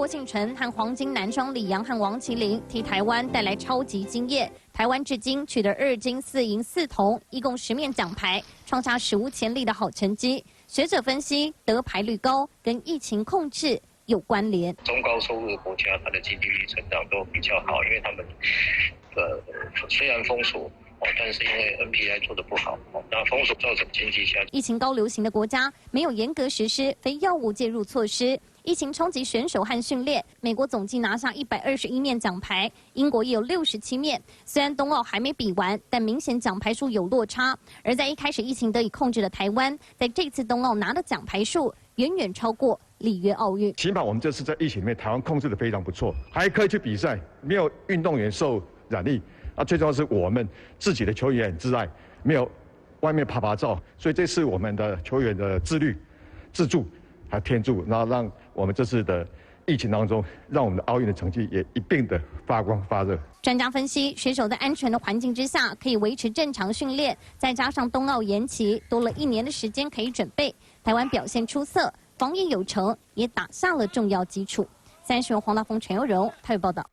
幸纯和黄金男双李洋和王麒麟替台湾带来超级惊艳。台湾至今取得2金4银4铜，一共10面奖牌，创下史无前例的好成绩。学者分析，得牌率高跟疫情控制有关联。中高收入的国家，它的经济力成长都比较好，因为他们虽然封锁。但是因为 NPI 做得不好，那封锁造成经济下降。疫情高流行的国家没有严格实施非药物介入措施，疫情冲击选手和训练。美国总计拿下121面奖牌，英国也有67面。虽然冬奥还没比完，但明显奖牌数有落差。而在一开始疫情得以控制的台湾，在这次冬奥拿的奖牌数远远超过里约奥运。起码我们这次在疫情里面，台湾控制得非常不错，还可以去比赛，没有运动员受染疫。最重要是我们自己的球员很自爱，没有外面拍照，所以这次我们的球员的自律、自助还天助，然后让我们这次的疫情当中，让我们的奥运的成绩也一并的发光发热。专家分析，选手在安全的环境之下可以维持正常训练，再加上冬奥延期，多了1年的时间可以准备。台湾表现出色，防疫有成，也打下了重要基础。30人黄大丰、陈佑荣台北报道。